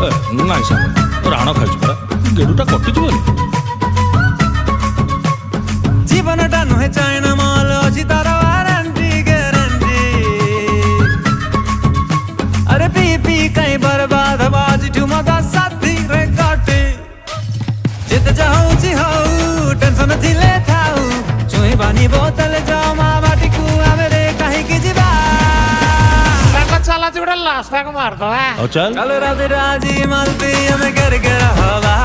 ନାଇଁ ସାଙ୍ଗ ରାଣ ଖାଇଛୁ ପରା ଗେଡୁଟା କଟିଯିବନି। ଜୀବନଟା ନୁହେଁ ଚାଇନା ମାଲ ଅଛି ତାର ୱାରେଣ୍ଟି ଗ୍ୟାରେଣ୍ଟି। अरे पी पी कहीं बर्बाद आजिठू मगा साथी रे काटे जिते जाऊँ हाउ टेंशन थिले थाऊ चुई बानी बोतल जाओ माँ बाटी को आवेरे कहीं की जीवा चला जुड़ा लास्ट तक मार दो चल कल रात राजी मालती हमें कर हवा